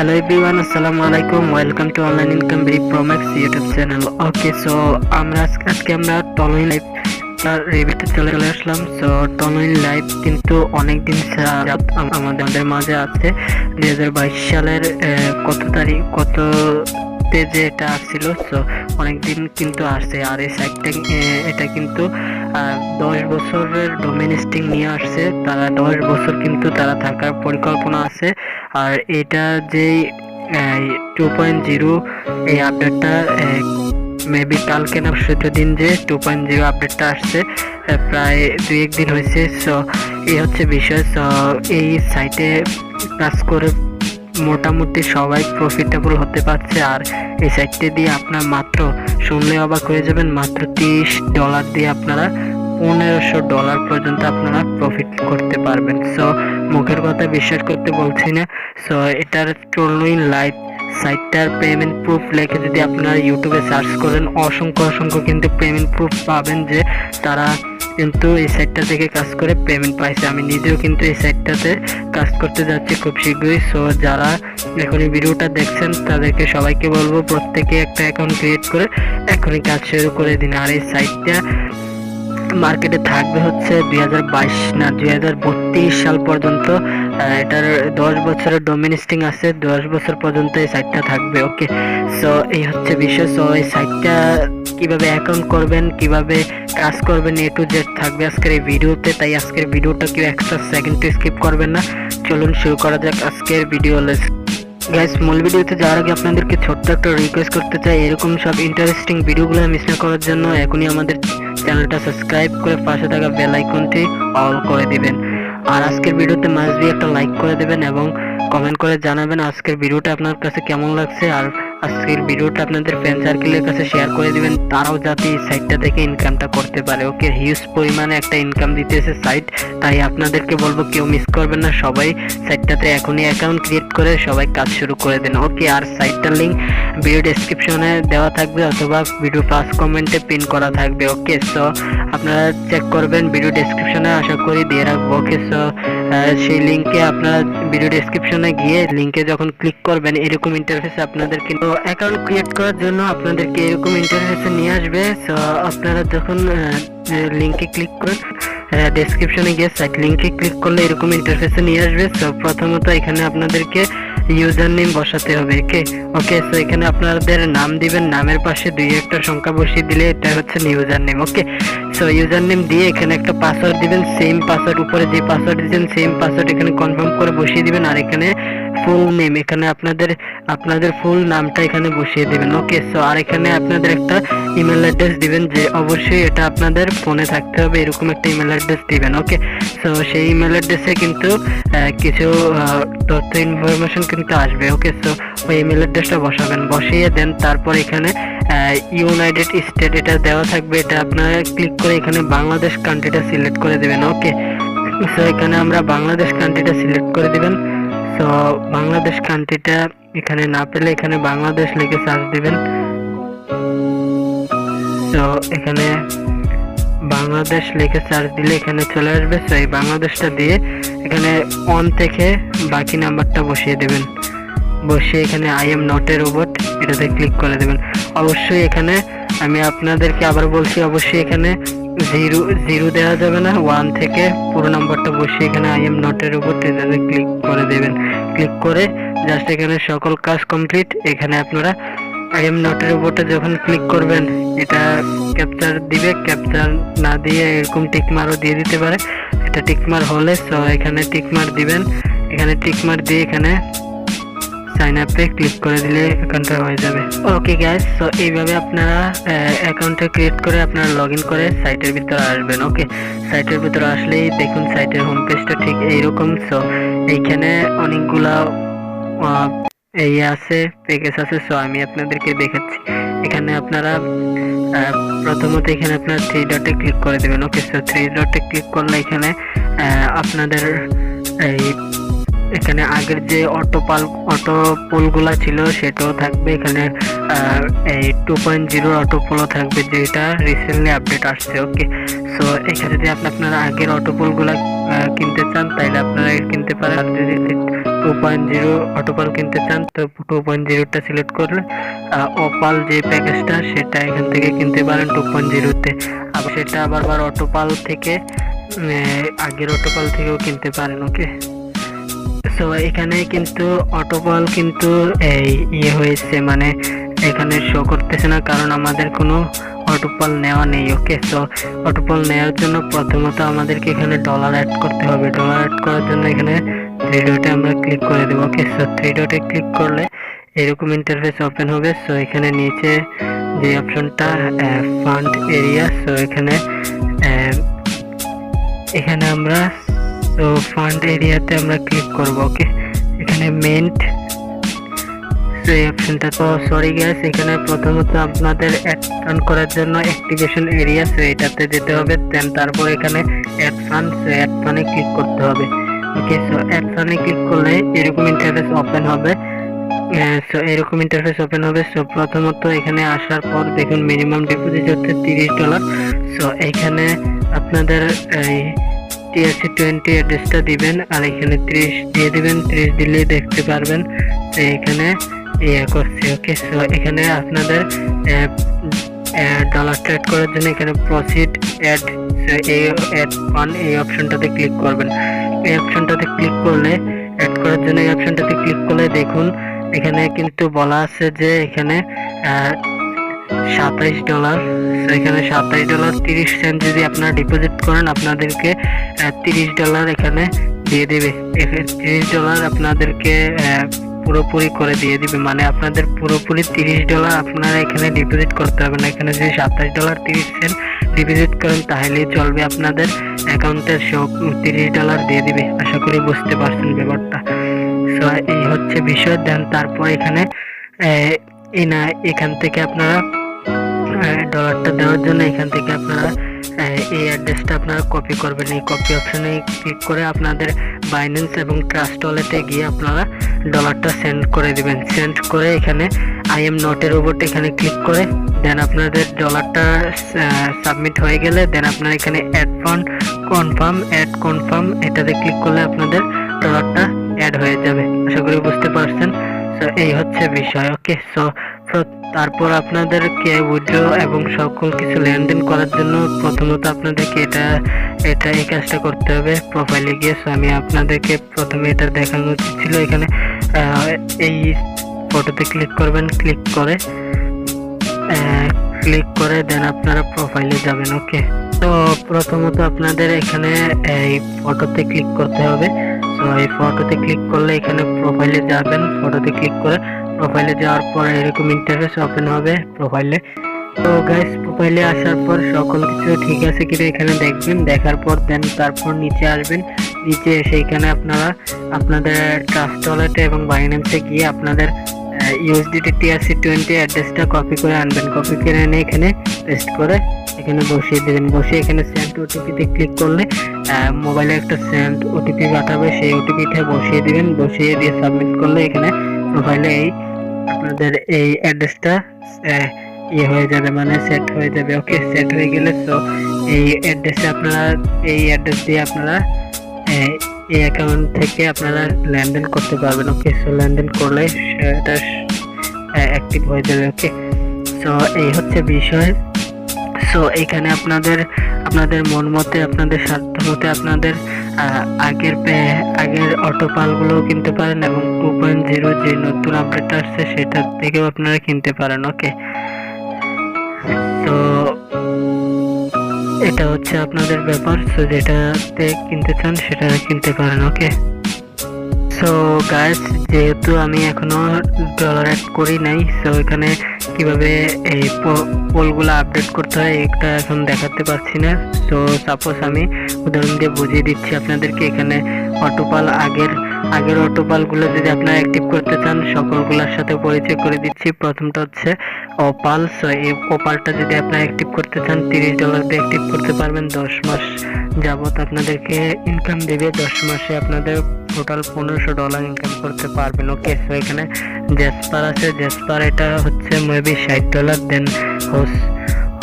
Hello everyone, Assalamu alaikum. Welcome to Online Income Very Promax YouTube channel. Okay, so আজকে আমরা Tallwin live রিভিউতে চলে আসলাম। So Tallwin live কিন্তু অনেকদিন আমাদের মাঝে আছে। 2022 সালের কততে যে এটা আসছিল, সো অনেকদিন কিন্তু আসছে। আর এই সাইটটা এটা কিন্তু 10 বছরের ডোমেইন স্টিং নিয়ে আসছে। তারা 10 বছর কিন্তু তারা থাকার পরিকল্পনা আছে। আর এটা যে 2.0 এই আপডেটটা মেবি কালকে না পরশু দিন যে 2.0 আপডেটটা আসছে, প্রায় 2-1 দিন হয়েছে। সো এই হচ্ছে বিষয়। সো এই সাইটে কাজ করে মোটামুটি সবাই প্রফিটেবল হতে পারছে। আর এই সাইটটি দিয়ে আপনার মাত্র শুনলে অবাক হয়ে যাবেন, মাত্র $30 দিয়ে আপনারা $1500 পর্যন্ত আপনারা প্রফিট করতে পারবেন। সো মুখের কথা বিশ্বাস করতে বলছি না। সো এটার Tallwin লাইভ সাইটটার পেমেন্ট প্রুফ লেখে যদি আপনারা ইউটিউবে সার্চ করেন, অসংখ্য কিন্তু পেমেন্ট প্রুফ পাবেন যে তারা কিন্তু এই সাইটটা থেকে কাজ করে পেমেন্ট পাইছে। আমি নিজেও কিন্তু এই সাইটটাতে কাজ করতে যাচ্ছি খুব শীঘ্রই। সো যারা এখন এই ভিডিওটা দেখছেন তাদেরকে সবাইকে বলবো প্রত্যেকে একটা অ্যাকাউন্ট ক্রিয়েট করে এখনই কাজ শুরু করে দিন। আর এই সাইটটা মার্কেটে থাকবে হচ্ছে 2032 সাল পর্যন্ত। এটার 10 বছরের ডোমেইন স্টিং আছে, 10 বছর পর্যন্ত এই সাইটটা থাকবে। ওকে, সো এই হচ্ছে বিষয়। সো এই সাইটটা কিভাবে অ্যাকাউন্ট করবেন, কিভাবে কাজ করবেন, A to Z থাকবে আজকের এই ভিডিওতে। তাই আজকের ভিডিওটা কেউ একটা সেকেন্ড স্কিপ করবেন না। চলুন শুরু করা যাক আজকের ভিডিও। গাইস, মূল ভিডিওতে যাওয়ার আগে আপনাদেরকে ছোট্ট একটা রিকোয়েস্ট করতে চাই, এরকম সব ইন্টারেস্টিং ভিডিওগুলো মিস না করার জন্য এখনই আমাদের চ্যানেলটা সাবস্ক্রাইব করে পাশে থাকা বেল আইকনটি অল করে দিবেন। আর আজকের ভিডিওতে মাস্ট বি একটা লাইক করে দেবেন এবং কমেন্ট করে জানাবেন আজকের ভিডিওটা আপনার কাছে কেমন লাগছে। আর আজকের ভিডিওটা আপনাদের ফ্রেন্ড সার্কেলের কাছে শেয়ার করে দিবেন, তারাও যাতে এই সাইটটা থেকে ইনকামটা করতে পারে। ওকে, হিউজ পরিমাণে একটা ইনকাম দিতেছে সাইট, তাই আপনাদেরকে বলবো কেউ মিস করবেন না। সবাই সাইটটাতে এখনই অ্যাকাউন্ট ক্রিয়েট করে সবাই কাজ শুরু করে দেন। ওকে, আর সাইটটার লিঙ্ক ভিডিও ডেসক্রিপশনে দেওয়া থাকবে অথবা ভিডিও ফার্স্ট কমেন্টে পিন করা থাকবে। ওকে, সো আপনারা চেক করবেন, ভিডিও ডেসক্রিপশনে আশা করি দিয়ে রাখবো। ওকে, সো সেই লিঙ্কে আপনারা ভিডিও ডেসক্রিপশনে গিয়ে লিঙ্কে যখন ক্লিক করবেন এরকম ইন্টারফেসে আপনাদের কিন্তু অ্যাকাউন্ট ক্রিয়েট করার জন্য আপনাদেরকে এরকম ইন্টারফেসে নিয়ে আসবে। সো আপনারা যখন লিঙ্কে ক্লিক করেন, ডেসক্রিপশনে গিয়ে সাইট লিঙ্কে ক্লিক করলে এরকম ইন্টারফেসে নিয়ে আসবে। সো প্রথমত এখানে আপনাদেরকে ইউজার নেম বসাতে হবে। ওকে, সো এখানে আপনাদের নাম দিবেন, নামের পাশে 2 একটা সংখ্যা বসিয়ে দিলে এটা হচ্ছে ইউজার নেম। ওকে, সো ইউজার নেম দিয়ে এখানে একটা পাসওয়ার্ড দিবেন, সেম পাসওয়ার্ড উপরে যে পাসওয়ার্ড দিয়েছেন সেম পাসওয়ার্ড এখানে কনফার্ম করে বসিয়ে দিবেন। আর এখানে ফুল নেম, এখানে আপনাদের ফুল নামটা এখানে বসিয়ে দিবেন। ওকে, সো আর এখানে আপনাদের একটা ইমেল অ্যাড্রেস দিবেন, যে অবশ্যই এটা আপনাদের ফোনে থাকতে হবে, এরকম একটা ইমেল অ্যাড্রেস দিবেন। ওকে, সো সেই ইমেল অ্যাড্রেসে কিন্তু কিছু তথ্য ইনফরমেশন কিন্তু আসবে। ওকে, সো ওই ইমেল অ্যাড্রেসটা বসাবেন, বসিয়ে দেন তারপর এখানে ইউনাইটেড স্টেট এটা দেওয়া থাকবে, এটা আপনারা ক্লিক করে এখানে বাংলাদেশ কান্ট্রিটা সিলেক্ট করে দেবেন। ওকে, সো এখানে আমরা বাংলাদেশ কান্ট্রিটা সিলেক্ট করে দিবেন। সো বাংলাদেশ কান্ট্রিটা এখানে না পেলে এখানে বাংলাদেশ লিখে সার্চ দিবেন। সো এখানে বাংলাদেশ লিখে সার্চ দিলে এখানে চলে আসবে। সো এই বাংলাদেশটা দিয়ে এখানে অন থেকে বাকি নাম্বারটা বসিয়ে দেবেন, বসিয়ে এখানে I am not a robot এটাতে ক্লিক করে দেবেন। অবশ্যই এখানে আমি আপনাদেরকে আবার বলছি, অবশ্যই এখানে 0 দেওয়া যাবে না, 1 থেকে পুরো নাম্বারটা বসিয়ে এখানে I am not a robot এটাতে ক্লিক করে দেবেন। ক্লিক করে জাস্ট এখানে সকল কাজ কমপ্লিট। এখানে আপনারা আই এম নট এ রোবটে যখন ক্লিক করবেন এটা ক্যাপচার দিবে, ক্যাপচার না দিয়ে এরকম টিকমারও দিয়ে দিতে পারে। এটা টিকমার হলে সো এখানে টিকমার দিবেন, এখানে টিকমার দিয়ে এখানে সাইন আপে ক্লিক করে দিলে অ্যাকাউন্টটা হয়ে যাবে। ওকে গাইস, সো এইভাবে আপনারা অ্যাকাউন্টটা ক্রিয়েট করে আপনারা লগ ইন করে সাইটের ভিতরে আসবেন। ওকে, সাইটের ভিতরে আসলেই দেখুন সাইটের হোম পেজটা ঠিক এইরকম। সো এইখানে অনেকগুলা এই আছে, প্যাকেজ আছে। সো আমি আপনাদেরকে দেখাচ্ছি। এখানে আপনারা প্রথমত এখানে আপনারা 3 ডটে ক্লিক করে দেবেন। ওকে, সো 3 ডটে ক্লিক করলে এখানে আপনাদের এখানে আগের যে অটো পোলগুলা ছিল সেটাও থাকবে। এখানে এই 2.0 অটো পোলও থাকবে, যেটা রিসেন্টলি আপডেট আসছে। ওকে, সো এখানে যদি আপনারা আগের অটো পোলগুলা কিনতে চান তাহলে আপনারা কিনতে পারেন। আর যদি 2.0 অটোপাল কিনতে চান তো 2.0টা সিলেক্ট করলে ওপাল যে প্যাকেজটা সেটা এখান থেকে কিনতে পারেন 2.0তে। আবার সেটা আবার অটোপাল থেকে আগের অটোপাল থেকেও কিনতে পারেন। ওকে, সো এখানে কিন্তু অটোপাল কিন্তু এই হয়েছে, মানে এখানে শো করতেছে না, কারণ আমাদের কোনো অটোপাল নেওয়া নেই। ওকে, সো অটোপাল নেওয়ার জন্য প্রথমত আমাদেরকে এখানে ডলার অ্যাড করতে হবে। ডলার অ্যাড করার জন্য এখানে থ্রি ডটে আমরা ক্লিক করে দেবো। ওকে, সো থ্রি ডটে ক্লিক করলে এরকম ইন্টারফেস ওপেন হবে। সো এখানে নিচে যে অপশনটা ফান্ড এরিয়া, সো এখানে আমরা তো ফান্ড এরিয়াতে আমরা ক্লিক করব। ওকে, এখানে মেন্ট এই অপশনটা, তো সরি গাইস, এখানে প্রথমত আপনাদের অ্যাড করার জন্য অ্যাক্টিভেশন এরিয়া, সো এটাতে যেতে হবে। দেন তারপর এখানে অ্যাড ফান্ড, সো অ্যাড ফান্ডে ক্লিক করতে হবে। ওকে, সো অ্যাড ফান্ডে ক্লিক করলে এরকম ইন্টারফেস ওপেন হবে। সো এরকম ইন্টারফেস ওপেন হবে। সো প্রথমত এখানে আসার পর দেখুন মিনিমাম ডিপোজিট হচ্ছে $30। সো এখানে আপনাদের এই TRC20 অ্যাড্রেসটা দিবেন আর এখানে 30 দিয়ে দিবেন। 30 দিলেই দেখতে পারবেন তো এখানে করছে। ওকে, সো এখানে আপনাদের ডলার ট্রেড করার জন্য এখানে প্রসিড অ্যাড, অ্যাড ফান্ড এই অপশনটাতে ক্লিক করবেন। এই অপশনটাতে ক্লিক করলে অ্যাড করার জন্য এই অপশনটাতে ক্লিক করলে দেখুন এখানে কিন্তু বলা আছে যে এখানে $27। এখানে $27.30 যদি আপনারা ডিপোজিট করেন আপনাদেরকে $30 এখানে দিয়ে দেবে। $30 আপনাদেরকে পুরোপুরি করে দিয়ে দিবে, মানে আপনাদের পুরোপুরি $30 আপনারা এখানে ডিপোজিট করতে হবে না। এখানে যদি $27.30 ডিপোজিট করেন তাহলেই চলবে, আপনাদের অ্যাকাউন্টের সব $30 দিয়ে দিবে। আশা করি বুঝতে পারছেন ব্যাপারটা। সো এই হচ্ছে বিষয়। দেন তারপর এখানে এখান থেকে আপনারা ডলারটা দেওয়ার জন্য এখান থেকে আপনারা এই অ্যাড্রেসটা আপনারা কপি করবেন। এই কপি অপশনে ক্লিক করে আপনাদের বাইন্যান্স এবং ট্রাস্ট ওয়ালেটে গিয়ে আপনারা ডলারটা সেন্ড করে দিবেন। সেন্ড করে এখানে আই এম নট এর উপর এখানে ক্লিক করে দেন আপনাদের ডলারটা সাবমিট হয়ে গেলে দেন আপনারা এখানে অ্যাড ফান্ড কনফার্ম এটাতে ক্লিক করলে আপনাদের ডলারটা অ্যাড হয়ে যাবে। আশা করি বুঝতে পারছেন। সো এই হচ্ছে বিষয়। ওকে, সো তারপর আপনাদেরকে উইথড্র এবং সকল কিছু লেনদেন করার জন্য প্রথমত আপনাদেরকে এই কাজটা করতে হবে প্রোফাইলে গিয়ে। সো আমি আপনাদেরকে প্রথমে এটা দেখানো উচিত ছিল। এখানে এই ফটোতে ক্লিক করবেন, ক্লিক করে দেন আপনারা প্রোফাইলে যাবেন। ওকে, তো প্রথমত আপনাদের এখানে এই ফটোতে ক্লিক করতে হবে। সো এই ফটোতে ক্লিক করলে এখানে প্রোফাইলে যাবেন। ফটোতে ক্লিক করে প্রোফাইলে যাওয়ার পর এরকম ইন্টারফেস ওপেন হবে প্রোফাইলে। তো গাইস, প্রোফাইলে আসার পর সকল কিছু ঠিক আছে কিনা এখানে দেখবেন। দেখার পর দেন তারপর নিচে আসবেন। নিচে এসে এখানে আপনারা আপনাদের ট্রাস্ট ওয়ালেটে এবং বাইন্যান্সে গিয়ে আপনাদের USDT TRC20 অ্যাড্রেসটা কপি করে আনবেন। কপি করে এনে এখানে পেস্ট করে এখানে বসিয়ে দেবেন। বসিয়ে এখানে সেন্ড ওটিপিতে ক্লিক করলে মোবাইলে একটা সেন্ড ওটিপি পাঠাবে, সেই ওটিপিটা বসিয়ে দিবেন। বসিয়ে দিয়ে সাবমিট করলে এখানে প্রোফাইলে আপনাদের এই অ্যাড্রেসটা হয়ে যাবে, মানে সেট হয়ে যাবে। ওকে, সেট হয়ে গেলে তো এই অ্যাড্রেসে আপনারা এই অ্যাড্রেস দিয়ে আপনারা এই অ্যাকাউন্ট থেকে আপনারা লেনদেন করতে পারবেন। ওকে, সো লেনদেন করলে সেটা অ্যাক্টিভ হয়ে যাবে। ওকে, সো এই হচ্ছে বিষয়। সো এখানে আপনাদের মন মতে আপনাদের স্বার্থ মতে আপনাদের আগের অটোপালগুলো কিনতে পারেন এবং 2.0 যে নতুন আপডেট আসছে সেটা থেকেও আপনারা কিনতে পারেন। ওকে, তো এটা হচ্ছে আপনাদের ব্যাপার। সো যেটাতে কিনতে চান সেটা কিনতে পারেন। ওকে, সো গাইস, যেহেতু আমি এখনো ডলার অ্যাড করি নাই, সো এখানে কিভাবে এই পোলগুলো আপডেট করতে হয় এটা এখন দেখাতে পারছি না। সো সাপোজ আমি উদাহরণ দিয়ে বুঝিয়ে দিচ্ছি আপনাদেরকে। এখানে অটোপাল আগের অটোপালগুলো যদি আপনারা অ্যাক্টিভ করতে চান সকলগুলোর সাথে পরিচয় করে দিচ্ছি। প্রথমটা হচ্ছে ওপাল। সো এই ওপালটা যদি আপনারা অ্যাক্টিভ করতে চান $30 দিয়ে অ্যাক্টিভ করতে পারবেন। 10 মাস যাবত আপনাদেরকে ইনকাম দেবে। 10 মাসে আপনাদের টোটাল $1500 ইনকাম করতে পারবেন। ওকে, সো এখানে জেসপার আছে। জেসপার এটা হচ্ছে মেবি $60। দেন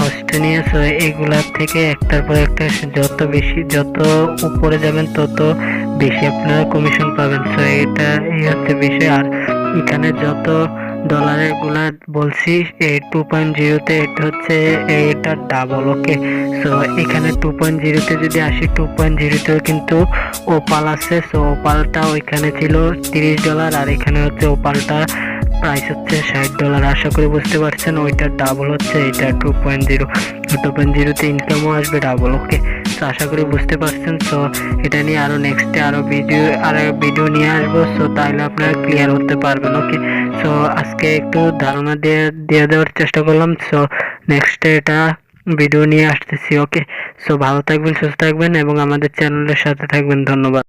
হোস্টেনিয়া। সো এইগুলার থেকে একটার পর একটা যত উপরে যাবেন তত বেশি আপনারা কমিশন পাবেন। সো এটা এই হচ্ছে বিষয়। আর এখানে যত ডলারের গুলা বলছি 2.0তে এটা হচ্ছে এটা ডাবল। ওকে, সো এখানে 2.0তে যদি আসি 2.0তেও কিন্তু ওপাল আছে। সো ওপালটা ওইখানে ছিল $30 আর এখানে হচ্ছে ওপালটা প্রাইস হচ্ছে $60। আশা করি বুঝতে পারছেন, ওইটা ডাবল হচ্ছে এটা 2.0তে ইনকামও আসবে ডাবল। ওকে, তো আশা করি বুঝতে পারছেন। সো এটা নিয়ে আরো নেক্সটে আরো ভিডিও নিয়ে আসবো। সো তাহলে আপনারা ক্লিয়ার হতে পারবেন। ওকে, সো আজকে একটু ধারণা দিয়ে দেওয়ার চেষ্টা করলাম। সো নেক্সটে এটা ভিডিও নিয়ে আসতেছি। ওকে, সো ভালো থাকবেন, সুস্থ থাকবেন এবং আমাদের চ্যানেলের সাথে থাকবেন। ধন্যবাদ।